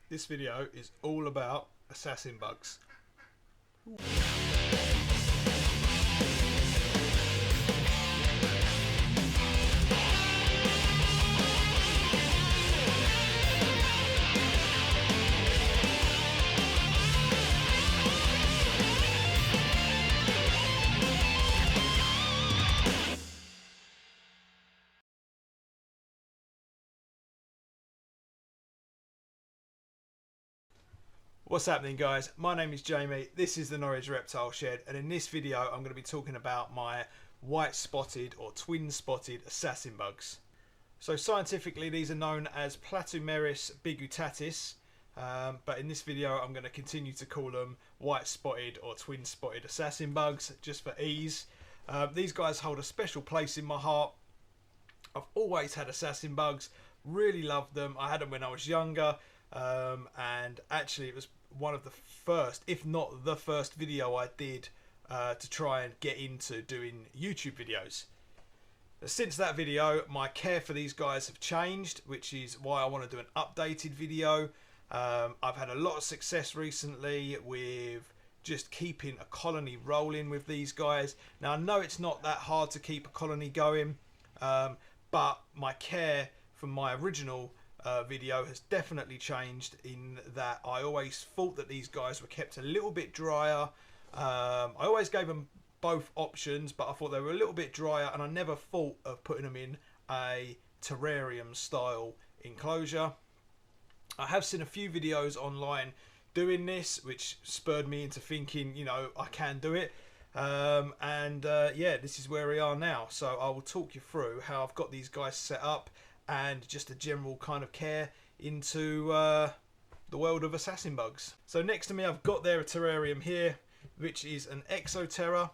This video is all about assassin bugs. What's happening, guys? My name is Jamie, this is the Norwich Reptile Shed, and in this video I'm going to be talking about my white spotted or twin spotted assassin bugs. So scientifically these are known as Platymeris biggutatus, but in this video I'm going to continue to call them white spotted or twin spotted assassin bugs just for ease. These guys hold a special place in my heart. I've always had assassin bugs, really loved them. I had them when I was younger. And actually it was one of the first, if not the first video I did to try and get into doing YouTube videos. Since that video my care for these guys have changed, which is why I want to do an updated video. I've had a lot of success recently with just keeping a colony rolling with these guys. Now I know it's not that hard to keep a colony going, but my care for my original video has definitely changed in that I always thought that these guys were kept a little bit drier. I always gave them both options, but I thought they were a little bit drier, and I never thought of putting them in a terrarium style enclosure. I have seen a few videos online doing this, which spurred me into thinking, you know, I can do it. Yeah, this is where we are now. So I will talk you through how I've got these guys set up and just a general kind of care into the world of assassin bugs. So next to me I've got there a terrarium here, which is an Exoterra.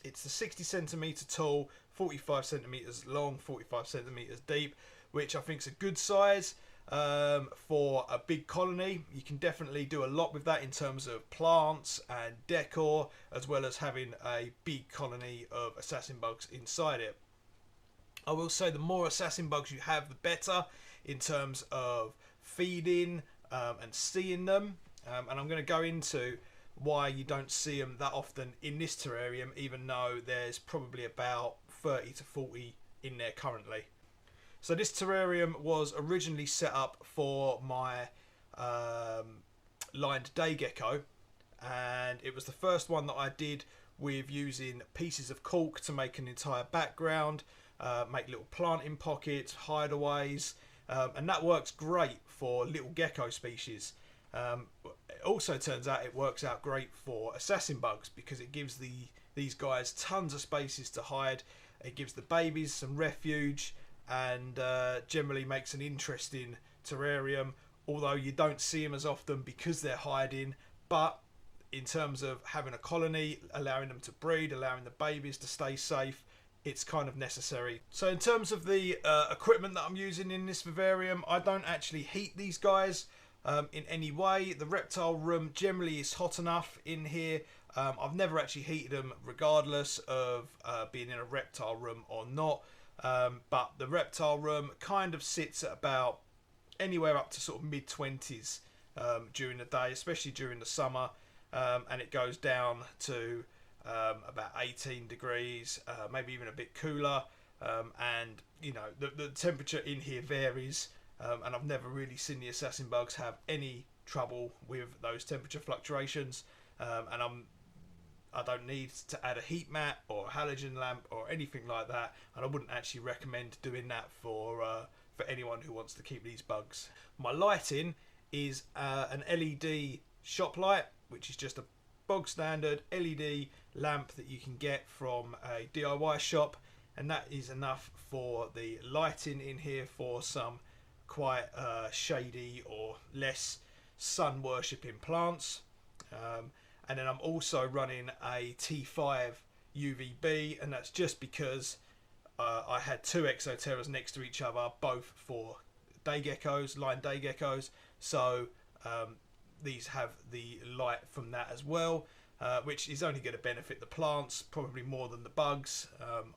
It's the 60 centimeter tall, 45 centimeters long, 45 centimeters deep, which I think is a good size for a big colony. You can definitely do a lot with that in terms of plants and decor, as well as having a big colony of assassin bugs inside it. I will say the more assassin bugs you have, the better in terms of feeding and seeing them. And I'm going to go into why you don't see them that often in this terrarium, even though there's probably about 30 to 40 in there currently. So this terrarium was originally set up for my lined day gecko, and it was the first one that I did with using pieces of cork to make an entire background. Make little planting pockets, hideaways, and that works great for little gecko species. It also turns out it works out great for assassin bugs because it gives these guys tons of spaces to hide. It gives the babies some refuge, and generally makes an interesting terrarium, although you don't see them as often because they're hiding. But in terms of having a colony, allowing them to breed, allowing the babies to stay safe, it's kind of necessary. So in terms of the equipment that I'm using in this vivarium, I don't actually heat these guys in any way. The reptile room generally is hot enough in here. I've never actually heated them regardless of being in a reptile room or not. But the reptile room kind of sits at about anywhere up to sort of mid-20s during the day, especially during the summer, and it goes down to about 18 degrees, maybe even a bit cooler, and you know the temperature in here varies, and I've never really seen the assassin bugs have any trouble with those temperature fluctuations, and I don't need to add a heat mat or a halogen lamp or anything like that, and I wouldn't actually recommend doing that for anyone who wants to keep these bugs. My lighting is an LED shop light, which is just a bog standard LED lamp that you can get from a DIY shop, and that is enough for the lighting in here for some quite shady or less sun worshipping plants. And then I'm also running a T5 UVB, and that's just because I had two Exoterras next to each other, both for day geckos, line day geckos, so these have the light from that as well, which is only going to benefit the plants probably more than the bugs.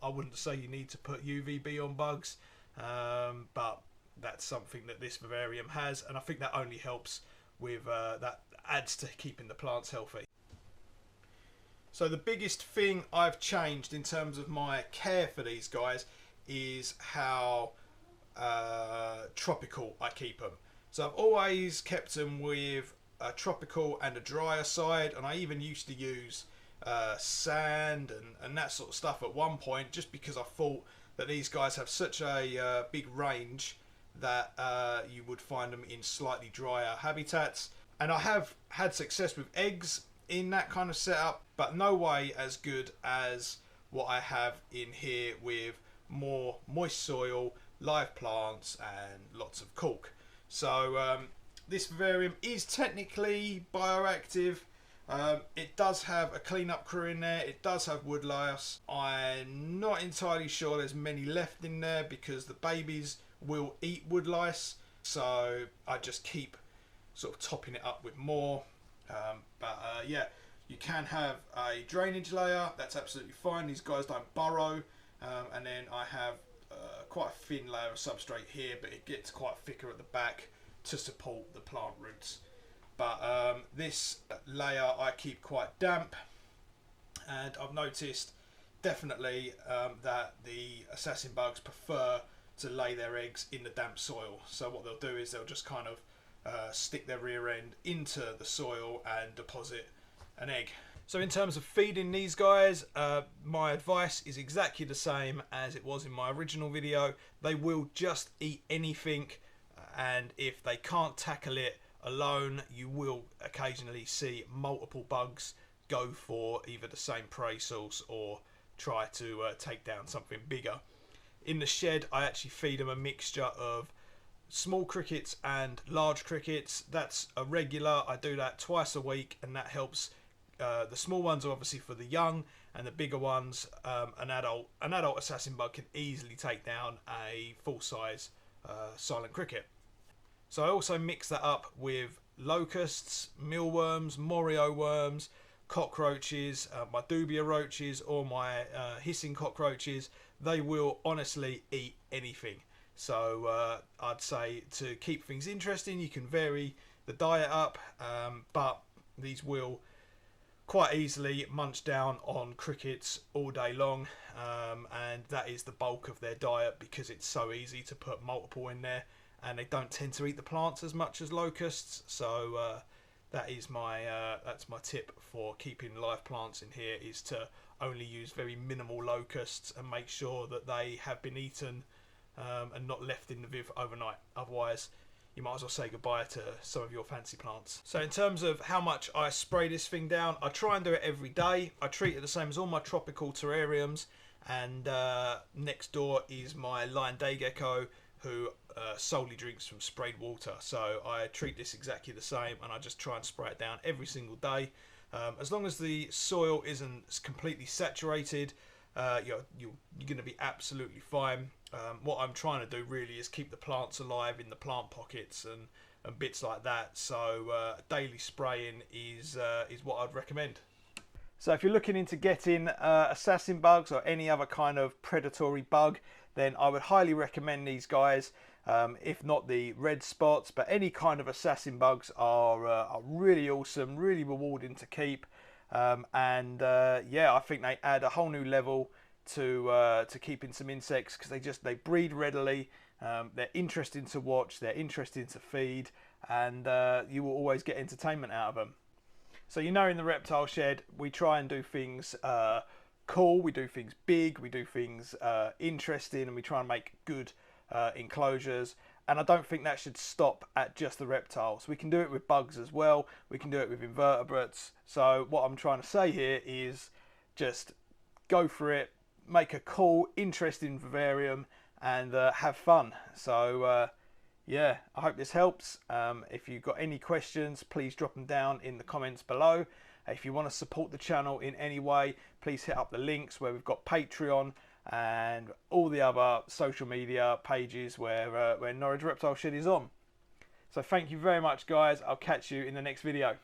I wouldn't say you need to put UVB on bugs, but that's something that this vivarium has, and I think that only helps with that adds to keeping the plants healthy. So the biggest thing I've changed in terms of my care for these guys is how tropical I keep them. So I've always kept them with a tropical and a drier side, and I even used to use sand and that sort of stuff at one point, just because I thought that these guys have such a big range that you would find them in slightly drier habitats. And I have had success with eggs in that kind of setup, but no way as good as what I have in here with more moist soil, live plants and lots of cork. So this vivarium is technically bioactive. It does have a cleanup crew in there. It does have wood lice. I'm not entirely sure there's many left in there because the babies will eat wood lice. So I just keep sort of topping it up with more. Yeah, you can have a drainage layer. That's absolutely fine. These guys don't burrow. And then I have quite a thin layer of substrate here, but it gets quite thicker at the back to support the plant roots. But this layer I keep quite damp, and I've noticed definitely that the assassin bugs prefer to lay their eggs in the damp soil. So what they'll do is they'll just kind of stick their rear end into the soil and deposit an egg. So in terms of feeding these guys, my advice is exactly the same as it was in my original video. They will just eat anything, and if they can't tackle it alone, you will occasionally see multiple bugs go for either the same prey source or try to take down something bigger. In the shed, I actually feed them a mixture of small crickets and large crickets. That's a regular. I do that twice a week, and that helps. The small ones are obviously for the young, and the bigger ones, an adult assassin bug can easily take down a full-size silent cricket. So I also mix that up with locusts, mealworms, morio worms, cockroaches, my dubia roaches or my hissing cockroaches. They will honestly eat anything. So I'd say to keep things interesting, you can vary the diet up, but these will quite easily munch down on crickets all day long, and that is the bulk of their diet because it's so easy to put multiple in there, and they don't tend to eat the plants as much as locusts. So that is that's my tip for keeping live plants in here, is to only use very minimal locusts and make sure that they have been eaten and not left in the viv overnight. Otherwise you might as well say goodbye to some of your fancy plants. So in terms of how much I spray this thing down, I try and do it every day. I treat it the same as all my tropical terrariums, and next door is my lion day gecko, who solely drinks from sprayed water. So I treat this exactly the same, and I just try and spray it down every single day. As long as the soil isn't completely saturated, you're going to be absolutely fine. What I'm trying to do really is keep the plants alive in the plant pockets and bits like that. So daily spraying is what I'd recommend. So if you're looking into getting assassin bugs or any other kind of predatory bug, then I would highly recommend these guys. If not the red spots, but any kind of assassin bugs are really awesome, really rewarding to keep. Yeah, I think they add a whole new level to keeping some insects, because they breed readily. They're interesting to watch, they're interesting to feed, and you will always get entertainment out of them. So in the reptile shed, we try and do things cool, we do things big, we do things interesting, and we try and make good enclosures. And I don't think that should stop at just the reptiles. We can do it with bugs as well. We can do it with invertebrates. So what I'm trying to say here is just go for it, make a cool, interesting vivarium, and have fun. So yeah, I hope this helps. If you've got any questions, please drop them down in the comments below. If you want to support the channel in any way, please hit up the links where we've got Patreon and all the other social media pages where Norwich Reptile Shed is on. So thank you very much, guys. I'll catch you in the next video.